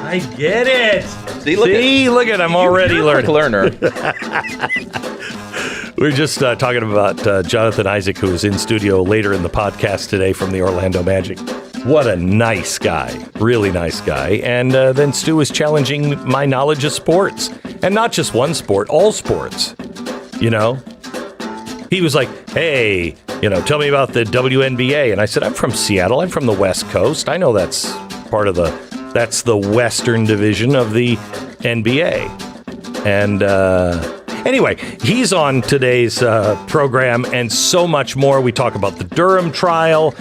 I get it. Look at I'm already You're a quick learner. We're just talking about Jonathan Isaac, who is in studio later in the podcast today from the Orlando Magic. What a nice guy. Really nice guy. And then Stu is challenging my knowledge of sports. And not just one sport, all sports. You know? He was like, hey, tell me about the WNBA. And I said, I'm from Seattle. I'm from the West Coast. I know that's that's the Western division of the NBA. And anyway, he's on today's program and so much more. We talk about the Durham trial,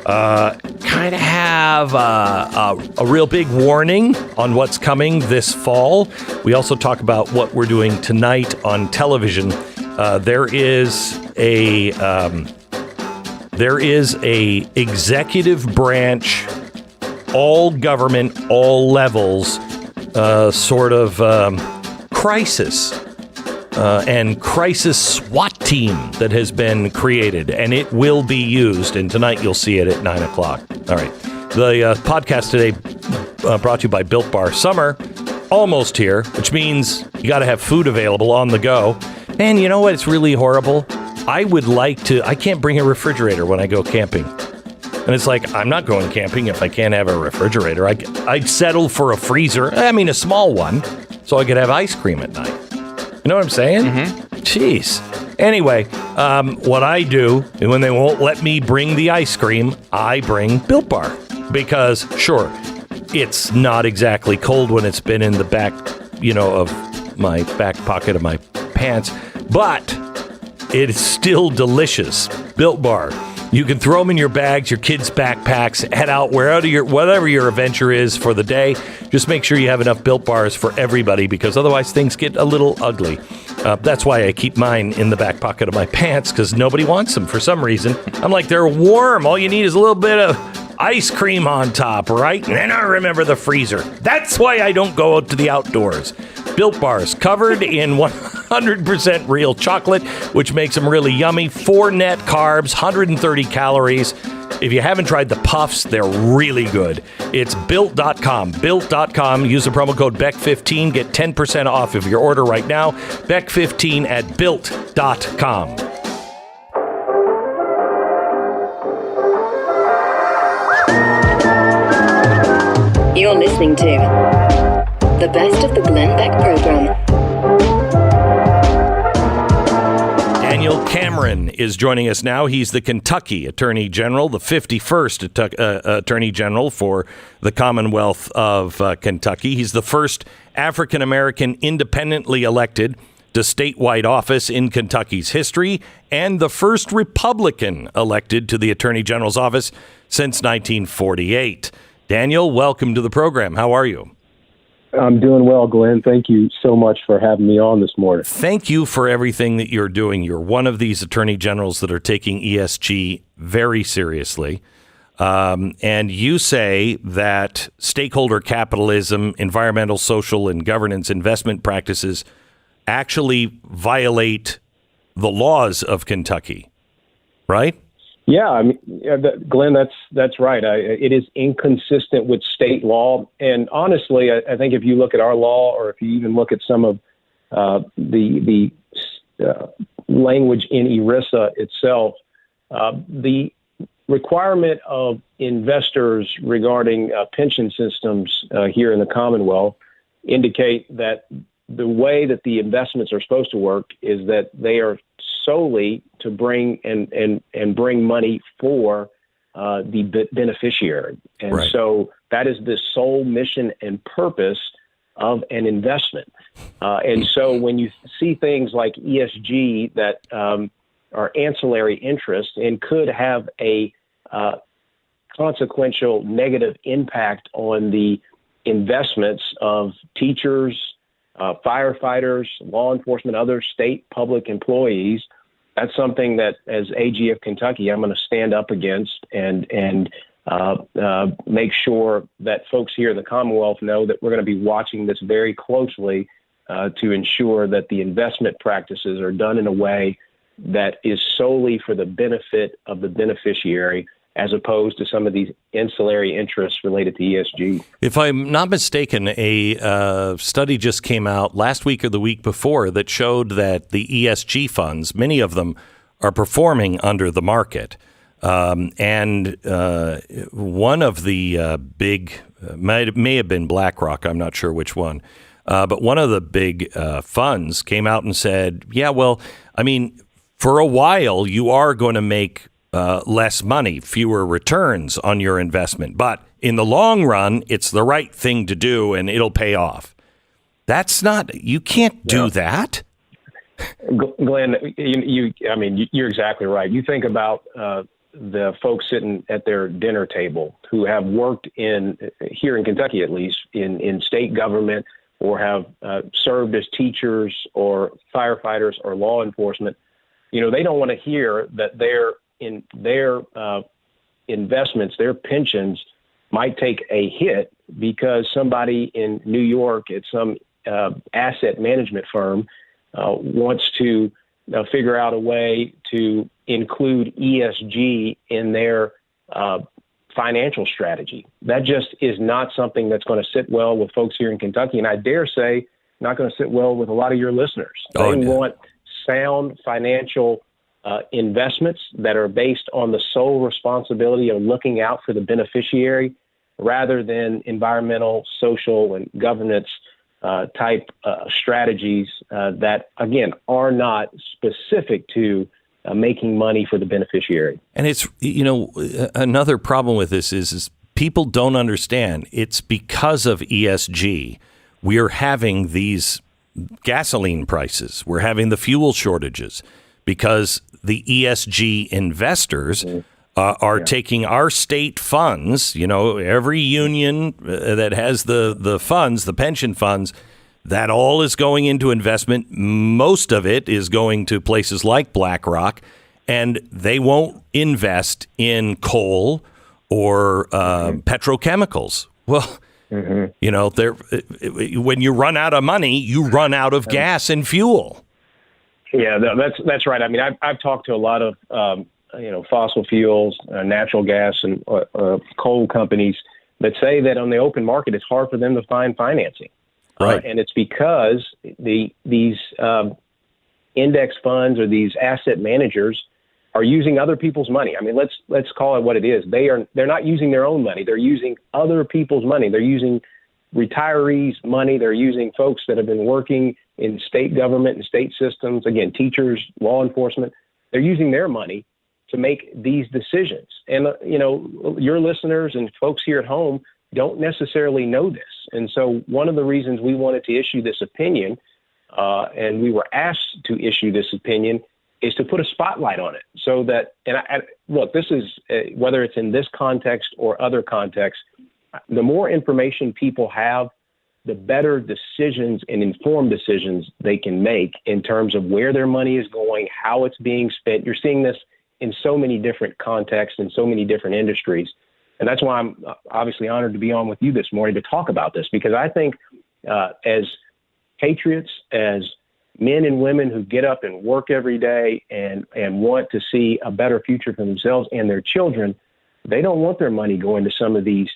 kind of have a real big warning on what's coming this fall. We also talk about what we're doing tonight on television. There is a executive branch, all government, all levels, sort of crisis and crisis SWAT team that has been created, and it will be used. And tonight you'll see it at 9 o'clock. All right. The podcast today brought to you by Built Bar. Summer almost here, which means you got to have food available on the go. And you know what? It's really horrible. I can't bring a refrigerator when I go camping. And it's like, I'm not going camping if I can't have a refrigerator. I'd settle for a freezer. A small one, so I could have ice cream at night. You know what I'm saying? Mm-hmm. Jeez. Anyway, what I do, when they won't let me bring the ice cream, I bring Built Bar. Because, sure, it's not exactly cold when it's been in the back, of my back pocket of my pants, but it's still delicious. Built Bar. You can throw them in your bags, your kids' backpacks, head out whatever your adventure is for the day. Just make sure you have enough Built Bars for everybody, because otherwise things get a little ugly. That's why I keep mine in the back pocket of my pants, because nobody wants them for some reason. I'm like, they're warm. All you need is a little bit of ice cream on top, right? And then I remember the freezer. That's why I don't go out to the outdoors. Built Bars, covered in 100% real chocolate, which makes them really yummy. 4 net carbs, 130 calories. If you haven't tried the puffs, they're really good. It's Built.com. Built.com. Use the promo code BECK15. Get 10% off of your order right now. BECK15 at Built.com. You're listening to the best of the Glenn Beck program. Daniel Cameron is joining us now. He's the Kentucky Attorney General, the 51st Attorney General for the Commonwealth of Kentucky. He's the first African-American independently elected to statewide office in Kentucky's history, and the first Republican elected to the Attorney General's office since 1948. Daniel, welcome to the program. How are you? I'm doing well, Glenn. Thank you so much for having me on this morning. Thank you for everything that you're doing. You're one of these attorney generals that are taking ESG very seriously. And you say that stakeholder capitalism, environmental, social, and governance investment practices actually violate the laws of Kentucky, right? Yeah, Glenn, that's right. It is inconsistent with state law, and honestly, I think if you look at our law, or if you even look at some of the language in ERISA itself, the requirement of investors regarding pension systems here in the Commonwealth indicate that the way that the investments are supposed to work is that they are solely to bring and bring money for the beneficiary. And right. So that is the sole mission and purpose of an investment. And so when you see things like ESG that are ancillary interests and could have a consequential negative impact on the investments of teachers, firefighters, law enforcement, other state public employees, that's something that, as AG of Kentucky, I'm going to stand up against and make sure that folks here in the Commonwealth know that we're going to be watching this very closely to ensure that the investment practices are done in a way that is solely for the benefit of the beneficiary as opposed to some of these ancillary interests related to ESG. If I'm not mistaken, a study just came out last week or the week before that showed that the ESG funds, many of them, are performing under the market. And one of the big, may have been BlackRock, I'm not sure which one, but one of the big funds came out and said, yeah, well, I mean, for a while, you are going to make less money, fewer returns on your investment. But in the long run, it's the right thing to do and it'll pay off. That's not, you can't do that. Glenn, you're exactly right. You think about the folks sitting at their dinner table who have worked here in Kentucky, at least, in state government or have served as teachers or firefighters or law enforcement. They don't want to hear that their investments, their pensions might take a hit because somebody in New York at some asset management firm wants to figure out a way to include ESG in their financial strategy. That just is not something that's going to sit well with folks here in Kentucky, and I dare say not going to sit well with a lot of your listeners. They want sound financial investments that are based on the sole responsibility of looking out for the beneficiary rather than environmental, social, and governance type strategies that, again, are not specific to making money for the beneficiary. And it's, another problem with this is people don't understand. It's because of ESG. We're having these gasoline prices. We're having the fuel shortages because the ESG investors are taking our state funds, every union that has the funds, the pension funds, that all is going into investment. Most of it is going to places like BlackRock, and they won't invest in coal or petrochemicals. Well, when you run out of money, you run out of gas and fuel. Yeah, that's right. I mean, I've talked to a lot of fossil fuels, natural gas, and coal companies that say that on the open market, it's hard for them to find financing. Right. And it's because these index funds or these asset managers are using other people's money. I mean, let's call it what it is. They're not using their own money. They're using other people's money. They're using retirees' money. They're using folks that have been working in state government and state systems, again, teachers, law enforcement. They're using their money to make these decisions. And, your listeners and folks here at home don't necessarily know this. And so one of the reasons we wanted to issue this opinion, and we were asked to issue this opinion, is to put a spotlight on it so that, look, this is, whether it's in this context or other contexts, the more information people have, the better decisions and informed decisions they can make in terms of where their money is going, how it's being spent. You're seeing this in so many different contexts and so many different industries. And that's why I'm obviously honored to be on with you this morning to talk about this, because I think as patriots, as men and women who get up and work every day and want to see a better future for themselves and their children, they don't want their money going to some of these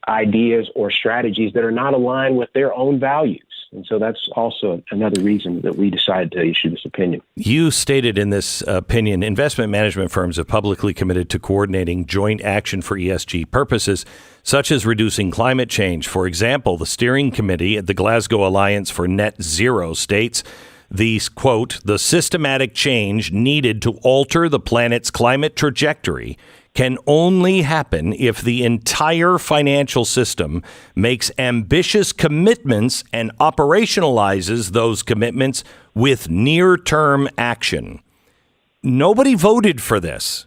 ideas or strategies that are not aligned with their own values. And so that's also another reason that we decided to issue this opinion. You stated in this opinion, investment management firms have publicly committed to coordinating joint action for ESG purposes, such as reducing climate change. For example, the steering committee at the Glasgow Alliance for Net Zero states quote, the systematic change needed to alter the planet's climate trajectory can only happen if the entire financial system makes ambitious commitments and operationalizes those commitments with near-term action. Nobody voted for this.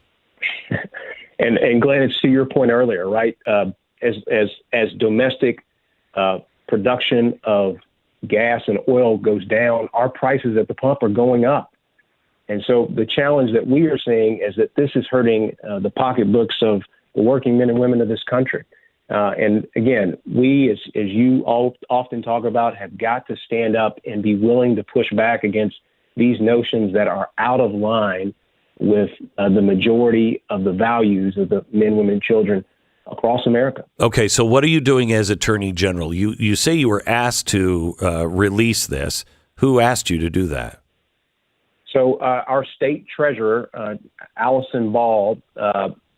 And Glenn, it's to your point earlier, right? As domestic production of gas and oil goes down, our prices at the pump are going up. And so the challenge that we are seeing is that this is hurting the pocketbooks of the working men and women of this country. And again, we, as you all often talk about, have got to stand up and be willing to push back against these notions that are out of line with the majority of the values of the men, women, children across America. Okay, so what are you doing as Attorney General? You say you were asked to release this. Who asked you to do that? So our state treasurer, Allison Ball,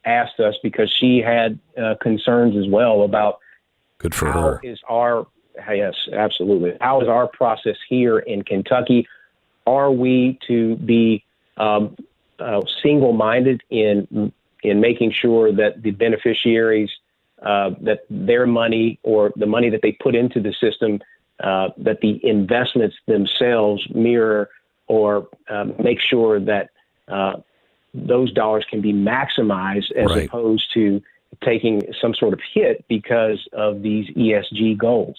asked us because she had concerns as well about Good for her. Yes, absolutely. How is our process here in Kentucky? Are we to be single-minded in making sure that the beneficiaries, that their money or the money that they put into the system, that the investments themselves mirror or make sure that those dollars can be maximized as Right. opposed to taking some sort of hit because of these ESG goals.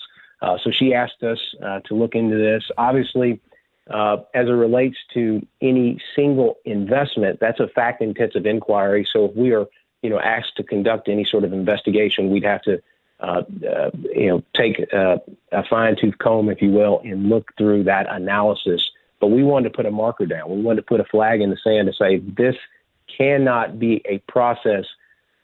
So she asked us to look into this. Obviously, as it relates to any single investment, that's a fact-intensive inquiry. So if we are, asked to conduct any sort of investigation, we'd have to, take a fine-tooth comb, if you will, and look through that analysis. But we wanted to put a marker down. We wanted to put a flag in the sand to say this cannot be a process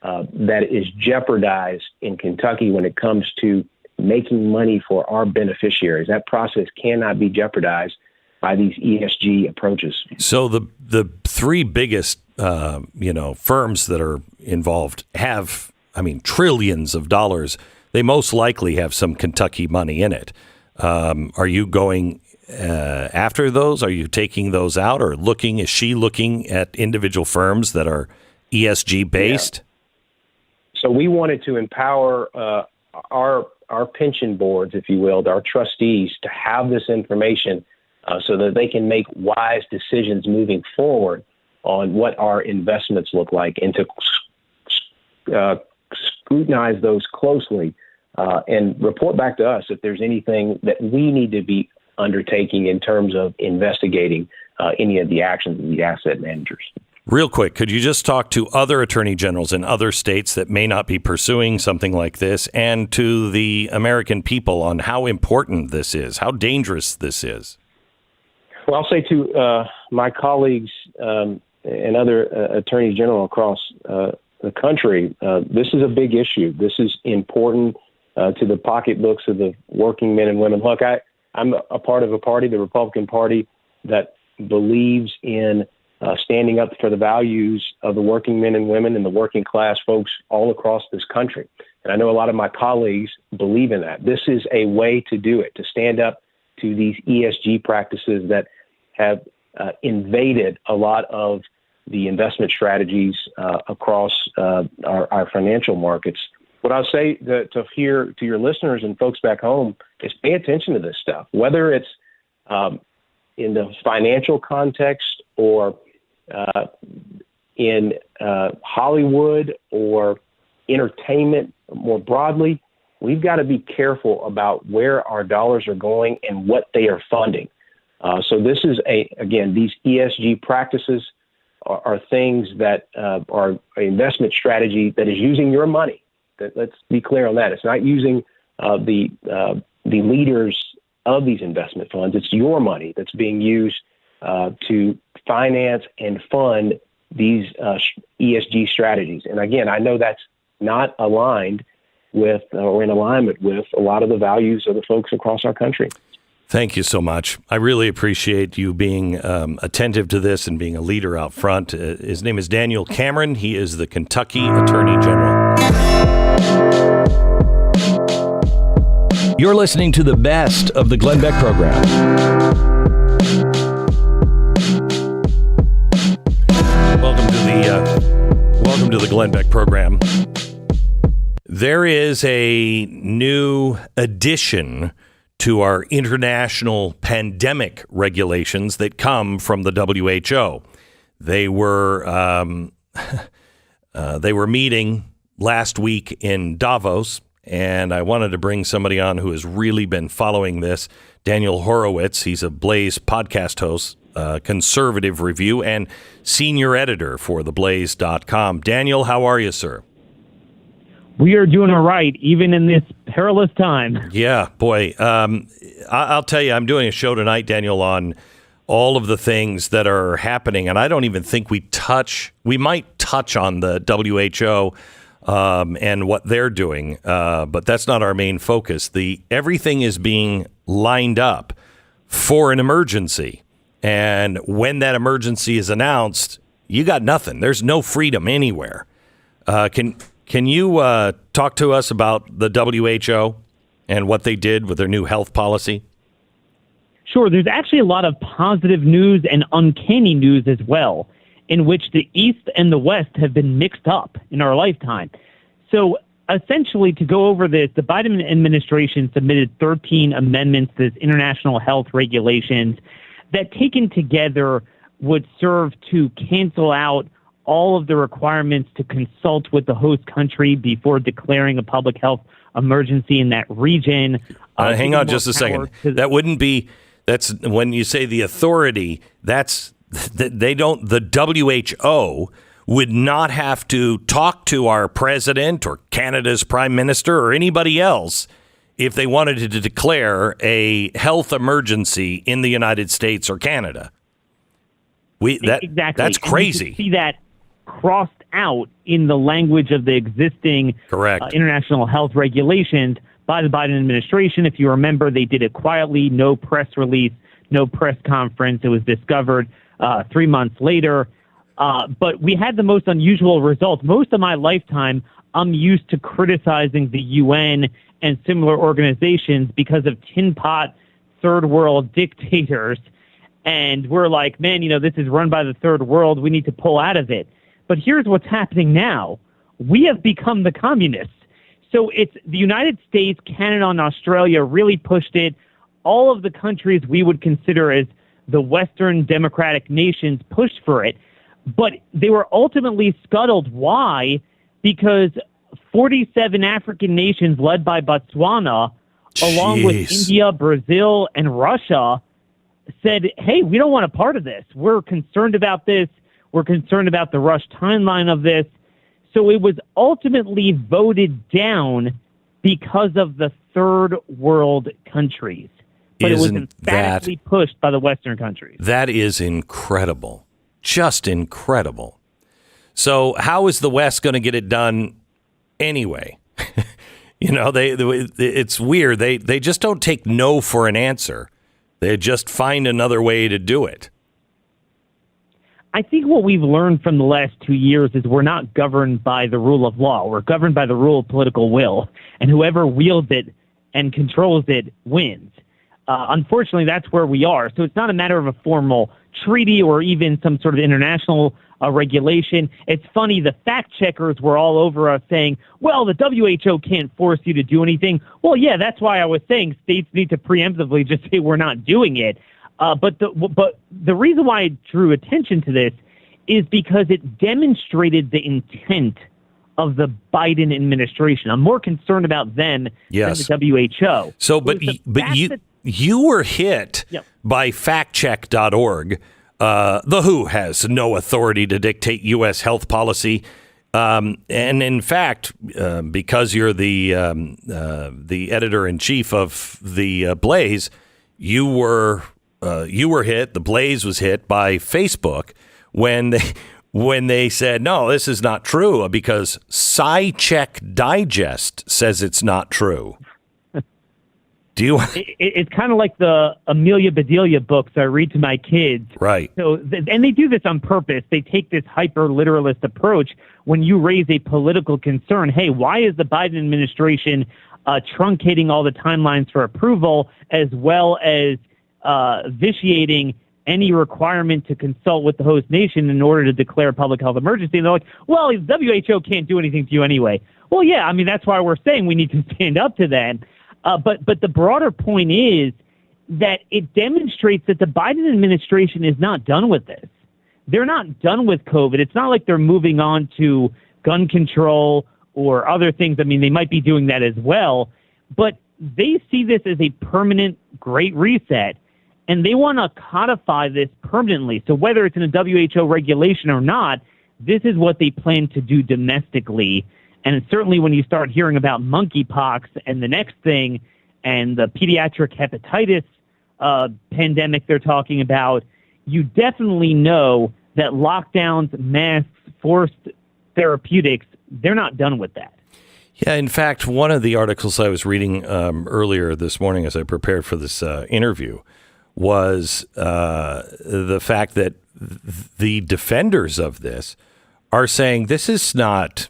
that is jeopardized in Kentucky when it comes to making money for our beneficiaries. That process cannot be jeopardized by these ESG approaches. So the three biggest firms that are involved have, trillions of dollars. They most likely have some Kentucky money in it. Are you going after those? Are you taking those out or looking? Is she looking at individual firms that are ESG based? Yeah. So we wanted to empower our pension boards, if you will, our trustees, to have this information so that they can make wise decisions moving forward on what our investments look like, and to scrutinize those closely and report back to us if there's anything that we need to be undertaking in terms of investigating any of the actions of the asset managers. Real quick, could you just talk to other attorney generals in other states that may not be pursuing something like this, and to the American people on how important this is, how dangerous this is? Well, I'll say to my colleagues and other attorneys general across the country, this is a big issue. This is important to the pocketbooks of the working men and women. Look, I'm a part of a party, the Republican Party, that believes in standing up for the values of the working men and women and the working class folks all across this country. And I know a lot of my colleagues believe in that. This is a way to do it, to stand up to these ESG practices that have invaded a lot of the investment strategies across our financial markets. What I'll say to your listeners and folks back home is pay attention to this stuff, whether it's in the financial context or in Hollywood or entertainment more broadly. We've got to be careful about where our dollars are going and what they are funding. So this is these ESG practices are things that are an investment strategy that is using your money. Let's be clear on that. It's not using the leaders of these investment funds. It's your money that's being used to finance and fund these ESG strategies. And again, I know that's not aligned with or in alignment with a lot of the values of the folks across our country. Thank you so much. I really appreciate you being attentive to this and being a leader out front. His name is Daniel Cameron. He is the Kentucky Attorney General. You're listening to the best of the Glenn Beck program. Welcome to the Glenn Beck program. There is a new addition to our international pandemic regulations that come from the WHO. They were meeting last week in Davos, and I wanted to bring somebody on who has really been following this. Daniel Horowitz, he's a Blaze podcast host, conservative review, and senior editor for theblaze.com. Daniel, how are you, sir? We are doing all right, even in this perilous time. Yeah, boy. I'll tell you, I'm doing a show tonight, Daniel, on all of the things that are happening. And I don't even think we might touch on the WHO and what they're doing, but that's not our main focus. Everything is being lined up for an emergency. And when that emergency is announced, you got nothing. There's no freedom anywhere. Can you talk to us about the WHO and what they did with their new health policy? Sure. There's actually a lot of positive news and uncanny news as well, in which the East and the West have been mixed up in our lifetime. So essentially, to go over this, the Biden administration submitted 13 amendments to this international health regulations that, taken together, would serve to cancel out all of the requirements to consult with the host country before declaring a public health emergency in that region. Hang on just a second. That wouldn't be... That's when you say the authority, the WHO would not have to talk to our president or Canada's prime minister or anybody else if they wanted to declare a health emergency in the United States or Canada. Exactly. That's crazy. And you can see that crossed out in the language of the existing international health regulations by the Biden administration. If you remember, they did it quietly, no press release, no press conference. It was discovered 3 months later. But we had the most unusual results. Most of my lifetime, I'm used to criticizing the UN and similar organizations because of tin pot third world dictators. And we're like, man, this is run by the third world. We need to pull out of it. But here's what's happening now. We have become the communists. So it's the United States, Canada, and Australia really pushed it. All of the countries we would consider as the Western democratic nations pushed for it. But they were ultimately scuttled. Why? Because 47 African nations led by Botswana, along with India, Brazil, and Russia, said, hey, we don't want a part of this. We're concerned about this. We're concerned about the rush timeline of this. So it was ultimately voted down because of the third world countries. But it was emphatically pushed by the Western countries. That is incredible. Just incredible. So how is the West going to get it done anyway? It's weird. They just don't take no for an answer. They just find another way to do it. I think what we've learned from the last 2 years is we're not governed by the rule of law. We're governed by the rule of political will. And whoever wields it and controls it wins. Unfortunately, that's where we are. So it's not a matter of a formal treaty or even some sort of international regulation. It's funny, the fact checkers were all over us saying, well, the WHO can't force you to do anything. Well, yeah, that's why I was saying states need to preemptively just say we're not doing it. But the reason why I drew attention to this is because it demonstrated the intent of the Biden administration. I'm more concerned about them than the WHO. So, but you were hit by factcheck.org. The WHO has no authority to dictate U.S. health policy. And in fact, because you're the editor-in-chief of the Blaze, you were hit. The Blaze was hit by Facebook when they said, no, this is not true, because SciCheck Digest says it's not true. It's kind of like the Amelia Bedelia books I read to my kids. Right. So, and they do this on purpose. They take this hyper-literalist approach when you raise a political concern. Hey, why is the Biden administration truncating all the timelines for approval, as well as vitiating any requirement to consult with the host nation in order to declare a public health emergency? And they're like, well, the WHO can't do anything to you anyway. Well, yeah, I mean, that's why we're saying we need to stand up to that. But the broader point is that it demonstrates that the Biden administration is not done with this. They're not done with COVID. It's not like they're moving on to gun control or other things. I mean, they might be doing that as well, but they see this as a permanent great reset, and they want to codify this permanently. So whether it's in a WHO regulation or not, this is what they plan to do domestically. And certainly when you start hearing about monkeypox and the next thing and the pediatric hepatitis pandemic they're talking about, you definitely know that lockdowns, masks, forced therapeutics, they're not done with that. Yeah, in fact, one of the articles I was reading earlier this morning as I prepared for this interview was the fact that the defenders of this are saying this is not,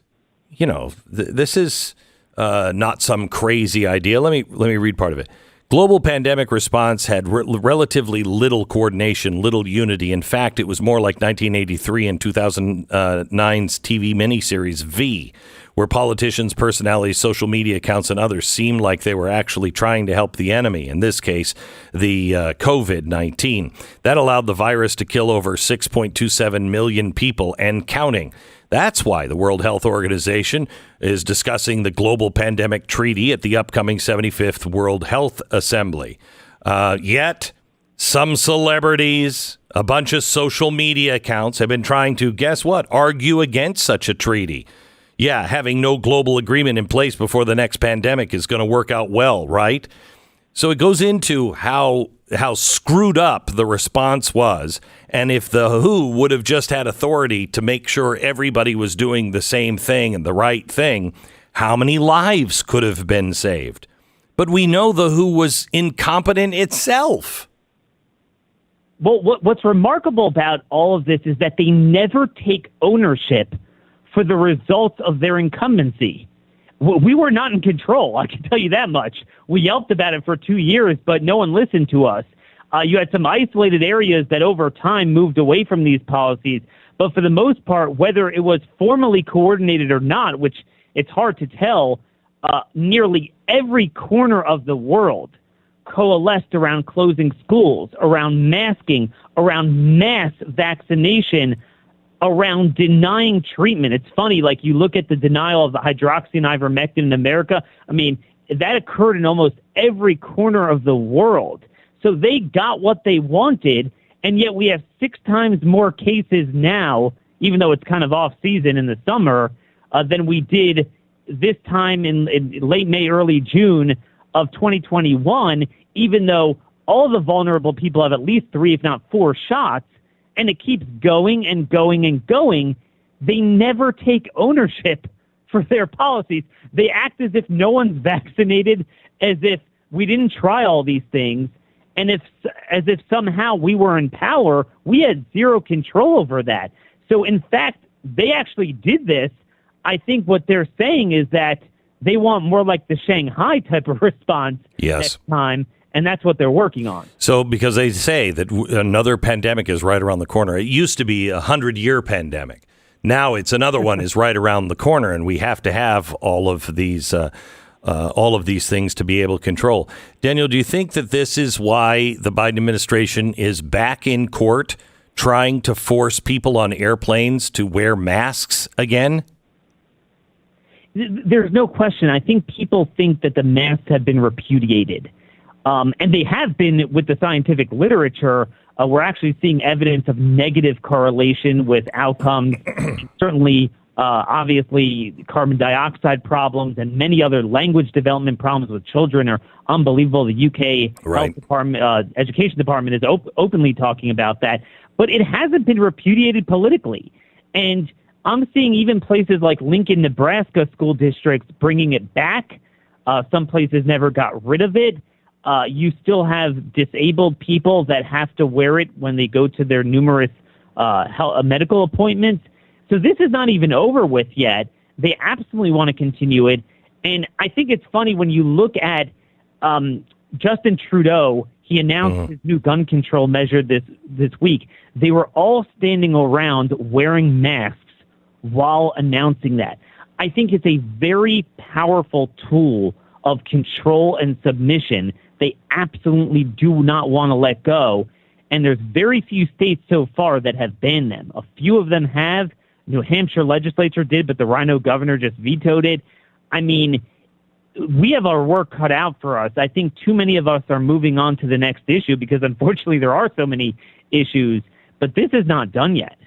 this is not some crazy idea. Let me read part of it. Global pandemic response had relatively little coordination, little unity. In fact, it was more like 1983 and 2009's TV miniseries V, where politicians, personalities, social media accounts, and others seemed like they were actually trying to help the enemy, in this case, the COVID-19. That allowed the virus to kill over 6.27 million people and counting. That's why the World Health Organization is discussing the Global Pandemic Treaty at the upcoming 75th World Health Assembly. Yet, some celebrities, a bunch of social media accounts have been trying to, guess what, argue against such a treaty. Yeah, having no global agreement in place before the next pandemic is going to work out well, right? So it goes into how screwed up the response was, and if the WHO would have just had authority to make sure everybody was doing the same thing and the right thing, how many lives could have been saved? But we know the WHO was incompetent itself. Well, what's remarkable about all of this is that they never take ownership for the results of their incumbency. We were not in control, I can tell you that much. We yelped about it for 2 years, but no one listened to us. You had some isolated areas that over time moved away from these policies, but for the most part, whether it was formally coordinated or not, which it's hard to tell, nearly every corner of the world coalesced around closing schools, around masking, around mass vaccination, around denying treatment. It's funny, like you look at the denial of the hydroxy and ivermectin in America. I mean, that occurred in almost every corner of the world. So they got what they wanted, and yet we have 6 times more cases now, even though it's kind of off season in the summer, than we did this time in late May, early June of 2021, even though all the vulnerable people have at least 3, if not 4 shots. And it keeps going and going and going. They never take ownership for their policies. They act as if no one's vaccinated, as if we didn't try all these things, and as if somehow we were in power. We had zero control over that. So, in fact, they actually did this. I think what they're saying is that they want more like the Shanghai type of response next time. And that's what they're working on. So because they say that another pandemic is right around the corner. It used to be a 100-year pandemic. Now it's another one is right around the corner, and we have to have all of these things to be able to control. Daniel, do you think that this is why the Biden administration is back in court trying to force people on airplanes to wear masks again? There's no question. I think people think that the masks have been repudiated. And they have been with the scientific literature. We're actually seeing evidence of negative correlation with outcomes. Certainly, obviously, carbon dioxide problems and many other language development problems with children are unbelievable. The UK Health Department, Education Department is openly talking about that. But it hasn't been repudiated politically. And I'm seeing even places like Lincoln, Nebraska school districts bringing it back. Some places never got rid of it. You still have disabled people that have to wear it when they go to their numerous medical appointments. So this is not even over with yet. They absolutely want to continue it. And I think it's funny when you look at Justin Trudeau. He announced his new gun control measure this week. They were all standing around wearing masks while announcing that. I think it's a very powerful tool of control and submission. They absolutely do not want to let go. And there's very few states so far that have banned them. A few of them have. New Hampshire legislature did, but the Rhino governor just vetoed it. I mean, we have our work cut out for us. I think too many of us are moving on to the next issue because unfortunately there are so many issues, but this is not done yet.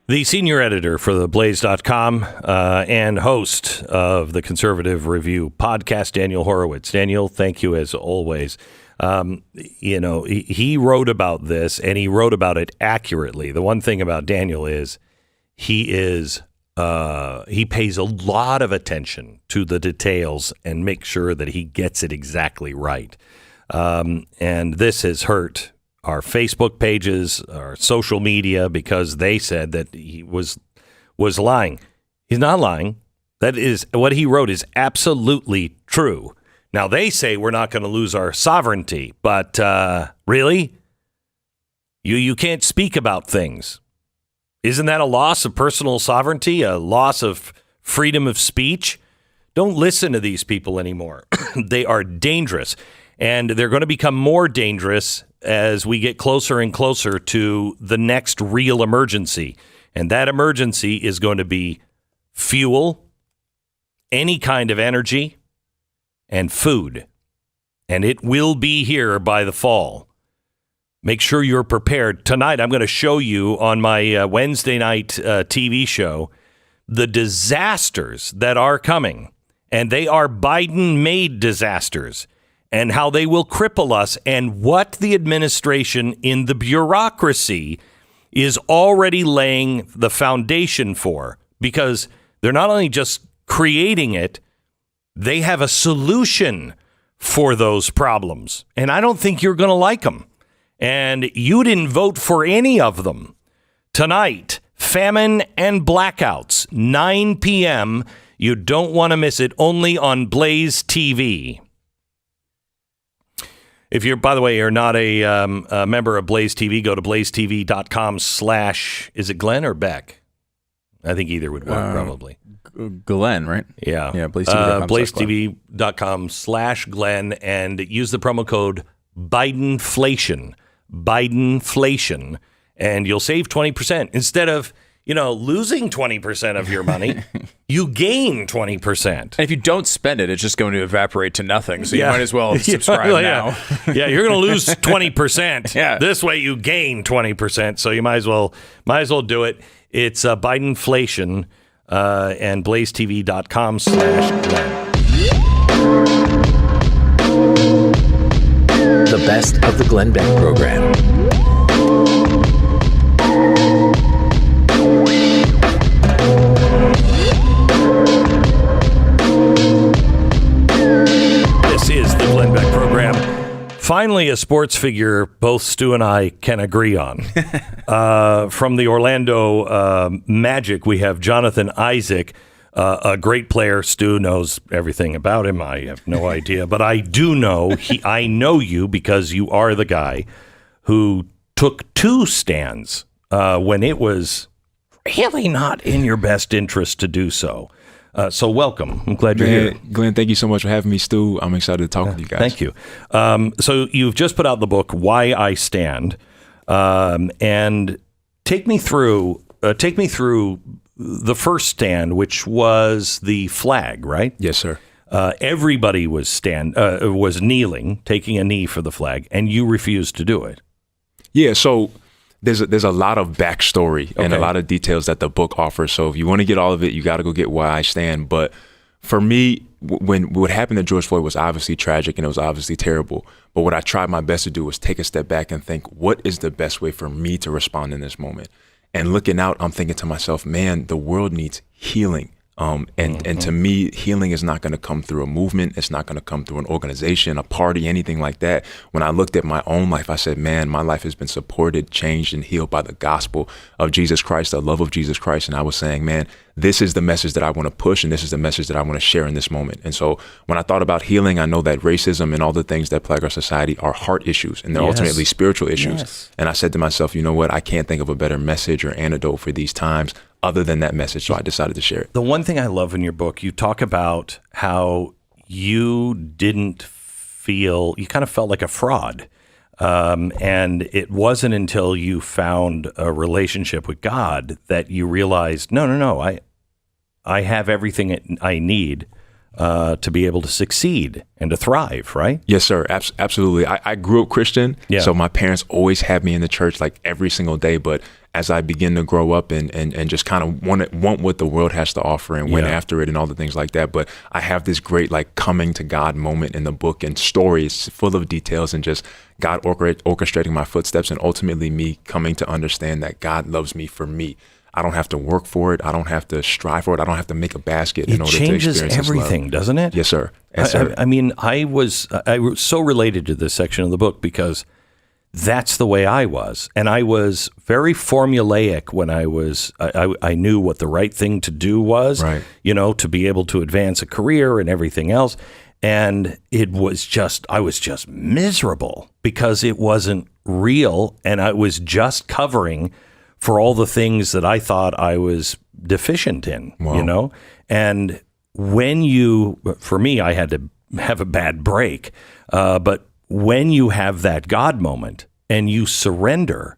The senior editor for theblaze.com and host of the Conservative Review podcast, Daniel Horowitz. Daniel, thank you as always. He wrote about this, and he wrote about it accurately. The one thing about Daniel is he pays a lot of attention to the details and make sure that he gets it exactly right. And this has hurt our Facebook pages, our social media, because they said that he was lying. He's not lying. That is what he wrote is absolutely true. Now, they say we're not going to lose our sovereignty, but really? You can't speak about things. Isn't that a loss of personal sovereignty, a loss of freedom of speech? Don't listen to these people anymore. They are dangerous, and they're going to become more dangerous as we get closer and closer to the next real emergency. And that emergency is going to be fuel, any kind of energy, and food. And it will be here by the fall. Make sure you're prepared. Tonight, I'm going to show you on my Wednesday night TV show the disasters that are coming. And they are Biden-made disasters. And how they will cripple us, and what the administration in the bureaucracy is already laying the foundation for. Because they're not only just creating it, they have a solution for those problems. And I don't think you're going to like them. And you didn't vote for any of them. Tonight, famine and blackouts, 9 p.m. You don't want to miss it, only on Blaze TV. If you're, by the way, you're not a member of Blaze TV, go to blazetv.com/ is it Glenn or Beck? I think either would work, probably. Glenn, right? Yeah. Yeah, blazetv.com. blazetv.com/Glenn, and use the promo code Bidenflation, and you'll save 20%. Instead of, losing 20% of your money, you gain 20%. And if you don't spend it, it's just going to evaporate to nothing. So you might as well subscribe now. Yeah, you're going to lose 20%. Yeah. This way you gain 20%. So you might as well do it. It's Bidenflation, and blazetv.com/Glenn. The best of the Glenn Beck program. This is the Glenn Beck program. Finally, a sports figure both Stu and I can agree on. From the Orlando Magic, we have Jonathan Isaac, a great player. Stu knows everything about him. I have no idea, but I do know I know you because you are the guy who took 2 stands when it was really not in your best interest to do so. So welcome. I'm glad you're here. Glenn, thank you so much for having me, Stu. I'm excited to talk with you guys. Thank you. So you've just put out the book, Why I Stand, and take me through the first stand, which was the flag, right? Yes, sir. Everybody was kneeling, taking a knee for the flag, and you refused to do it. Yeah, so there's a lot of backstory and a lot of details that the book offers. So if you want to get all of it, you got to go get Why I Stand. But for me, when what happened to George Floyd was obviously tragic and it was obviously terrible. But what I tried my best to do was take a step back and think, what is the best way for me to respond in this moment? And looking out, I'm thinking to myself, man, the world needs healing. And to me, healing is not going to come through a movement. It's not going to come through an organization, a party, anything like that. When I looked at my own life, I said, man, my life has been supported, changed, and healed by the gospel of Jesus Christ, the love of Jesus Christ. And I was saying, man, this is the message that I want to push, and this is the message that I want to share in this moment. And so when I thought about healing, I know that racism and all the things that plague our society are heart issues, and they're ultimately spiritual issues. Yes. And I said to myself, you know what? I can't think of a better message or antidote for these times other than that message. So I decided to share it. The one thing I love in your book, you talk about how you kind of felt like a fraud. And it wasn't until you found a relationship with God that you realized, no, I have everything I need. to be able to succeed and to thrive, right? Yes, sir. Absolutely. I grew up Christian, so my parents always had me in the church like every single day. But as I begin to grow up and just kind of want what the world has to offer and went after it and all the things like that. But I have this great like coming to God moment in the book, and stories full of details and just God orchestrating my footsteps, and ultimately me coming to understand that God loves me for me. I don't have to work for it. I don't have to strive for it. I don't have to make a basket in order to experience His love. It changes everything, doesn't it? Yes, sir. Yes, sir. I mean, I was so related to this section of the book because that's the way I was. And I was very formulaic when I knew what the right thing to do was, right, to be able to advance a career and everything else. And I was just miserable because it wasn't real. And I was just covering for all the things that I thought I was deficient in, Wow. And for me, I had to have a bad break. But when you have that God moment and you surrender,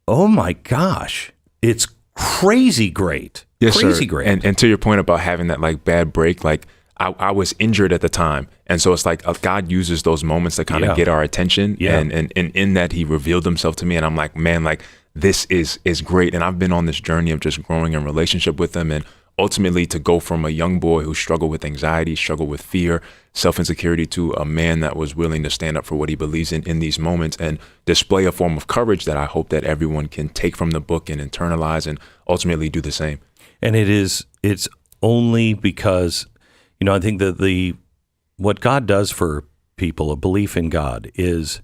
oh my gosh, it's crazy great. Yes, crazy sir. Great. And to your point about having that like bad break, like I was injured at the time. And so it's like God uses those moments to kind of get our attention. Yeah. And in that He revealed Himself to me. And I'm like, man, like this is great. And I've been on this journey of just growing in relationship with Him. And ultimately to go from a young boy who struggled with anxiety, struggled with fear, self-insecurity, to a man that was willing to stand up for what he believes in these moments and display a form of courage that I hope that everyone can take from the book and internalize and ultimately do the same. And it's only because, I think that what God does for people, a belief in God, is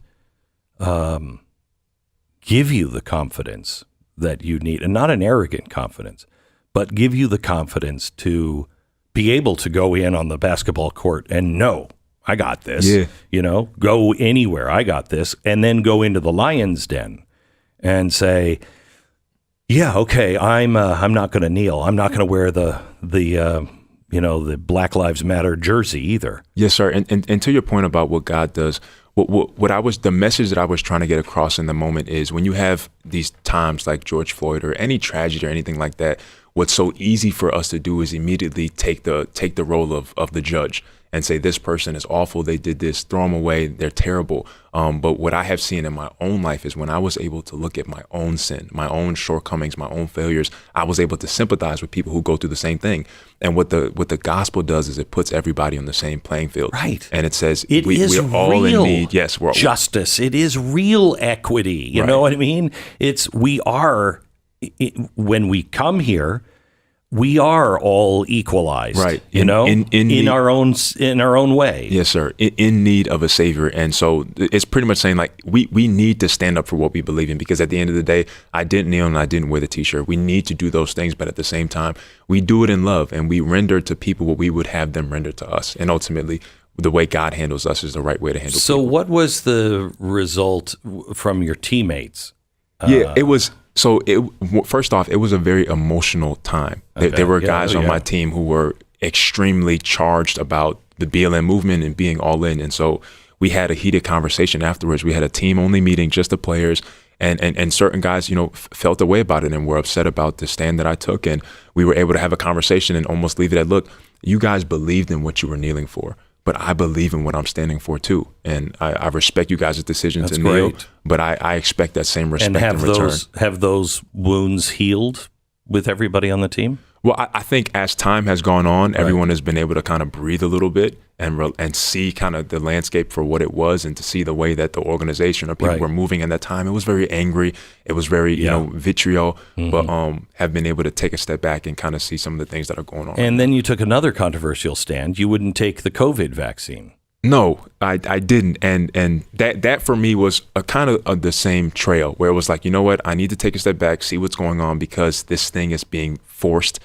give you the confidence that you need, and not an arrogant confidence, but give you the confidence to be able to go in on the basketball court and know, I got this, go anywhere, I got this, and then go into the lion's den and say, yeah, okay, I'm not going to kneel. I'm not going to wear the Black Lives Matter jersey either. Yes, sir. And to your point about what God does, the message that I was trying to get across in the moment is when you have these times like George Floyd or any tragedy or anything like that, what's so easy for us to do is immediately take the role of the judge and say, this person is awful, they did this, throw them away, they're terrible. But what I have seen in my own life is when I was able to look at my own sin, my own shortcomings, my own failures, I was able to sympathize with people who go through the same thing. And what the gospel does is it puts everybody on the same playing field. Right. And it says we're all in need. Yes, we're justice. It is real equity. You know what I mean? When we come here, we are all equalized, right? In our own way. Yes, sir. In need of a savior, and so it's pretty much saying like we need to stand up for what we believe in, because at the end of the day, I didn't kneel and I didn't wear the T-shirt. We need to do those things, but at the same time, we do it in love, and we render to people what we would have them render to us, and ultimately, the way God handles us is the right way to handle. So, people. What was the result from your teammates? It was. So first off, it was a very emotional time. Okay. There were guys on my team who were extremely charged about the BLM movement and being all in. And so we had a heated conversation afterwards. We had a team only meeting, just the players, and certain guys, felt a way about it and were upset about the stand that I took. And we were able to have a conversation and almost leave it at, look, you guys believed in what you were kneeling for, but I believe in what I'm standing for too. And I respect you guys' decision to kneel, but I expect that same respect in return. Have those wounds healed with everybody on the team? Well, I think as time has gone on, everyone has been able to kind of breathe a little bit and see kind of the landscape for what it was, and to see the way that the organization or people were moving at that time. It was very angry. It was very, vitriol, but have been able to take a step back and kind of see some of the things that are going on. And then you took another controversial stand. You wouldn't take the COVID vaccine. No, I didn't. And that for me was a kind of the same trail where it was like, you know what, I need to take a step back, see what's going on, because this thing is being forced.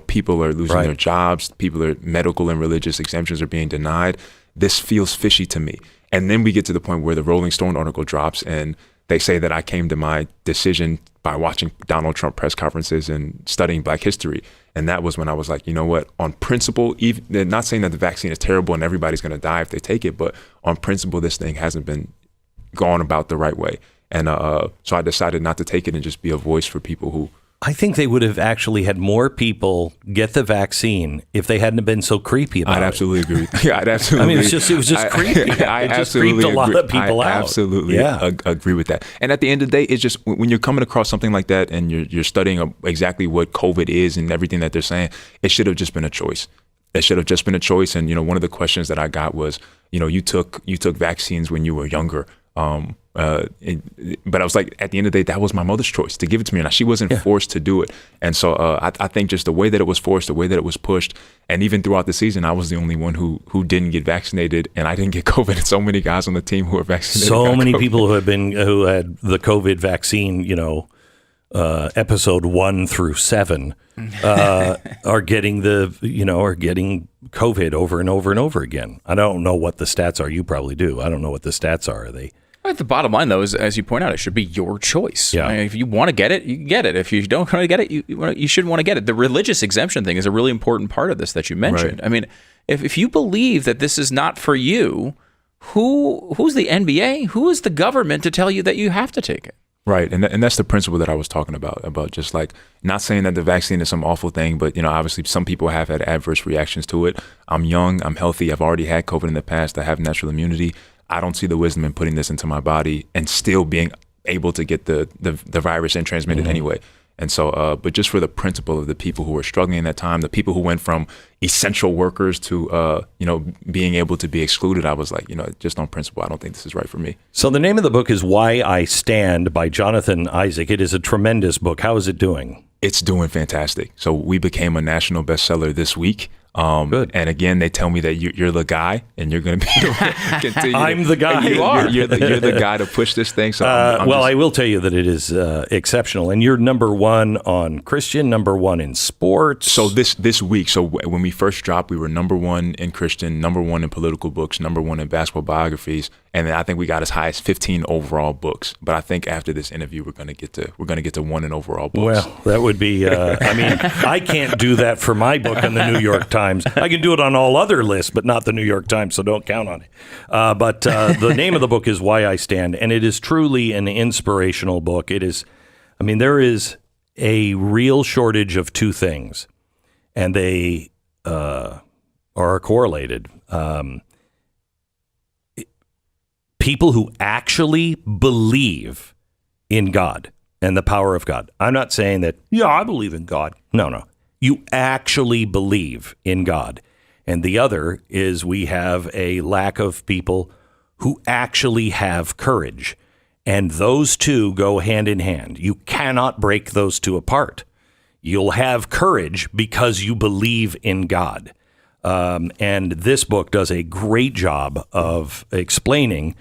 People are losing their jobs. Medical and religious exemptions are being denied. This feels fishy to me. And then we get to the point where the Rolling Stone article drops and they say that I came to my decision by watching Donald Trump press conferences and studying Black history. And that was when I was like, you know what, on principle, even they're not saying that the vaccine is terrible and everybody's going to die if they take it, but on principle, this thing hasn't been gone about the right way. And so I decided not to take it and just be a voice for people who I think they would have actually had more people get the vaccine if they hadn't been so creepy about it. I'd absolutely agree. Yeah, I'd absolutely. I mean, it was just creepy. It just creeped a lot of people out. I absolutely agree with that. And at the end of the day, it's just when you're coming across something like that and you're studying exactly what COVID is and everything that they're saying, it should have just been a choice. It should have just been a choice. And one of the questions that I got was, you took vaccines when you were younger. But I was like, at the end of the day, that was my mother's choice to give it to me. And she wasn't forced to do it. And so I think just the way that it was forced, the way that it was pushed, and even throughout the season, I was the only one who didn't get vaccinated, and I didn't get COVID. And so many guys on the team who were vaccinated. So many people who had the COVID vaccine, episode 1 through 7, are getting getting COVID over and over and over again. I don't know what the stats are. You probably do. I don't know what the stats are. Are they? The bottom line, though, is, as you point out, it should be your choice. Yeah. I mean, if you want to get it, you can get it. If you don't want to get it, you shouldn't want to get it. The religious exemption thing is a really important part of this that you mentioned. Right. I mean, if you believe that this is not for you, who's the NBA? Who is the government to tell you that you have to take it? Right, and that's the principle that I was talking about just like not saying that the vaccine is some awful thing, but obviously some people have had adverse reactions to it. I'm young, I'm healthy, I've already had COVID in the past, I have natural immunity. I don't see the wisdom in putting this into my body and still being able to get the virus and transmit it anyway. And so, but just for the principle of the people who were struggling in that time, the people who went from essential workers to, being able to be excluded, I was like, just on principle, I don't think this is right for me. So the name of the book is Why I Stand by Jonathan Isaac. It is a tremendous book. How is it doing? It's doing fantastic. So we became a national bestseller this week. Good. And again, they tell me that you're the guy, and you're going to be continue. I'm the guy. You are. You're the guy to push this thing. So I will tell you that it is exceptional, and you're number one on Christian, number one in sports. So this week, so when we first dropped, we were number one in Christian, number one in political books, number one in basketball biographies, and then I think we got as high as 15 overall books. But I think after this interview, we're going to get to one in overall books. Well, that would be. I can't do that for my book in the New York Times. I can do it on all other lists, but not the New York Times, so don't count on it. But the name of the book is Why I Stand, and it is truly an inspirational book. It is, there is a real shortage of two things, and they are correlated. People who actually believe in God and the power of God. I'm not saying that, I believe in God. No. You actually believe in God. And the other is we have a lack of people who actually have courage. And those two go hand in hand. You cannot break those two apart. You'll have courage because you believe in God. And this book does a great job of explaining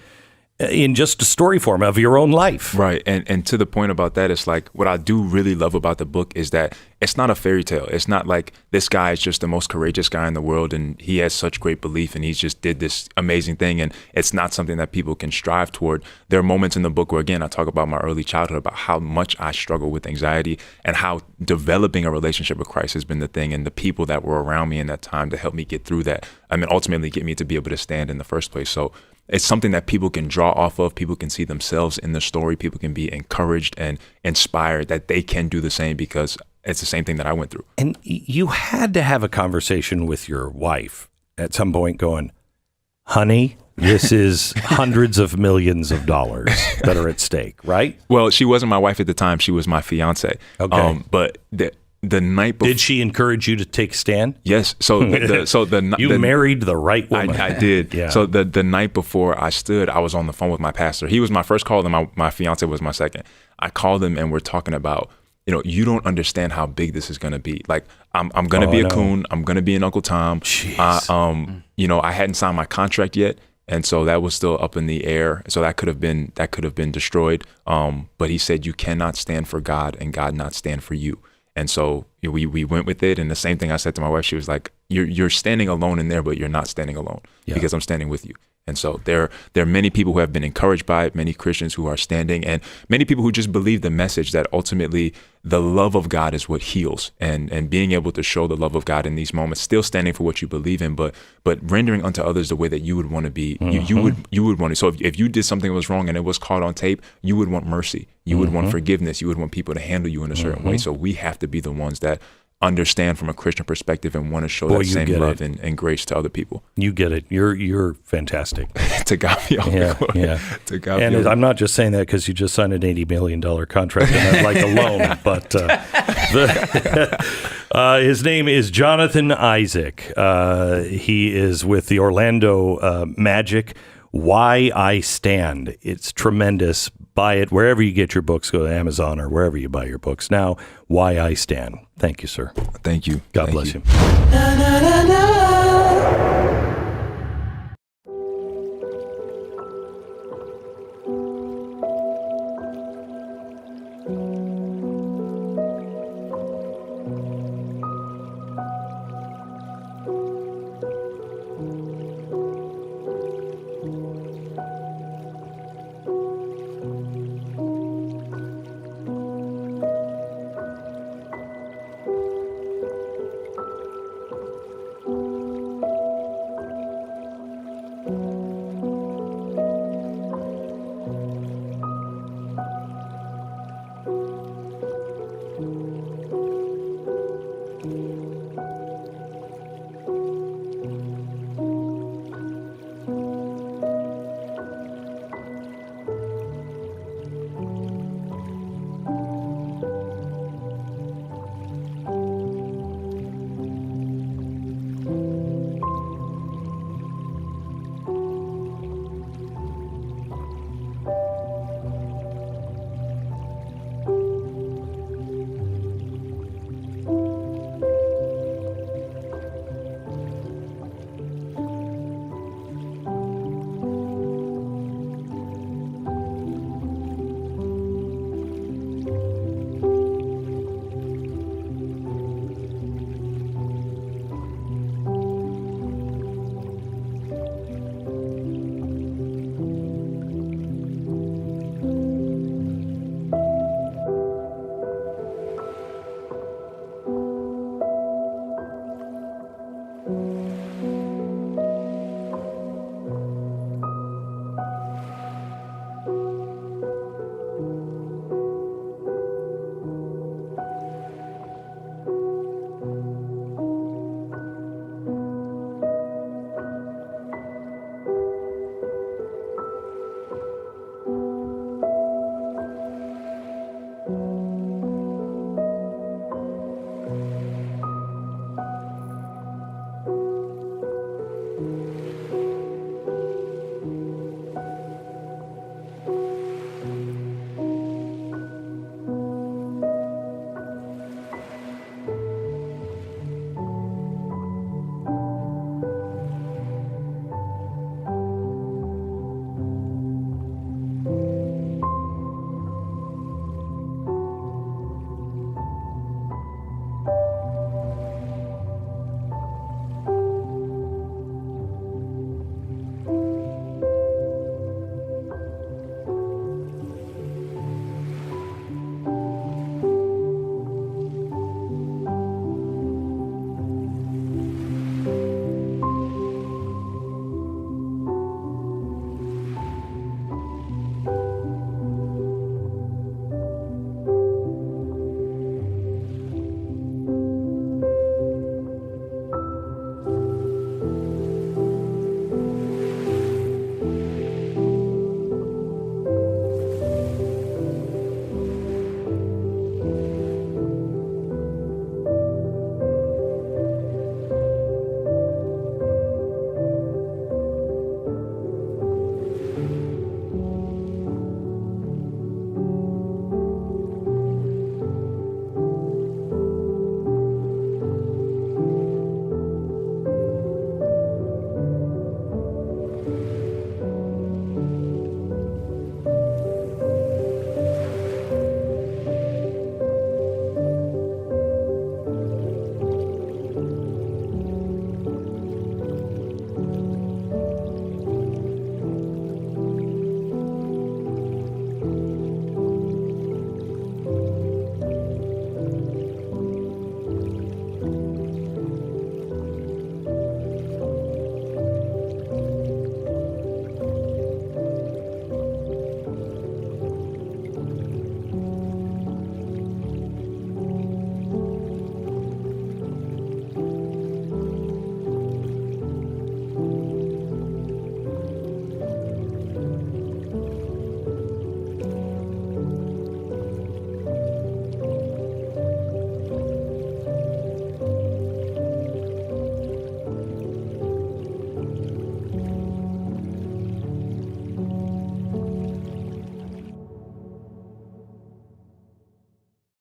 in just a story form of your own life. Right. And to the point about that, it's like what I do really love about the book is that it's not a fairy tale. It's not like this guy is just the most courageous guy in the world and he has such great belief and he's just did this amazing thing. And it's not something that people can strive toward. There are moments in the book where, again, I talk about my early childhood, about how much I struggle with anxiety and how developing a relationship with Christ has been the thing, and the people that were around me in that time to help me get through that. Ultimately get me to be able to stand in the first place. So it's something that people can draw off of. People can see themselves in the story. People can be encouraged and inspired that they can do the same, because it's the same thing that I went through. And you had to have a conversation with your wife at some point going, honey, this is hundreds of millions of dollars that are at stake, right? Well, she wasn't my wife at the time. She was my fiance. Okay. But the night before, did she encourage you to take a stand? Yes. So you married the right woman. I did. Yeah. So the night before I stood, I was on the phone with my pastor. He was my first call, and my fiance was my second. I called him, and we're talking about, you don't understand how big this is going to be. Like, I'm going to be a coon. I'm going to be an Uncle Tom. I hadn't signed my contract yet. And so that was still up in the air. So that could have been destroyed. But he said, you cannot stand for God and God not stand for you. And so we went with it. And the same thing I said to my wife, she was like, you're standing alone in there, but you're not standing alone, because I'm standing with you. And so there are many people who have been encouraged by it, many Christians who are standing, and many people who just believe the message that ultimately the love of God is what heals, and being able to show the love of God in these moments, still standing for what you believe in, but rendering unto others the way that you would want to be. You would want to. So if you did something that was wrong and it was caught on tape, you would want mercy. You would want forgiveness. You would want people to handle you in a certain way. So we have to be the ones that understand from a Christian perspective and want to show that same love and grace to other people. You get it. You're fantastic. To God be all the glory. Yeah. To God and be I'm not just saying that because you just signed an $80 million contract and I'd like a loan, but his name is Jonathan Isaac. He is with the Orlando Magic. Why I Stand. It's tremendous. Buy it wherever you get your books. Go to Amazon or wherever you buy your books. Now, Why I Stand. Thank you, sir. Thank you. God bless you.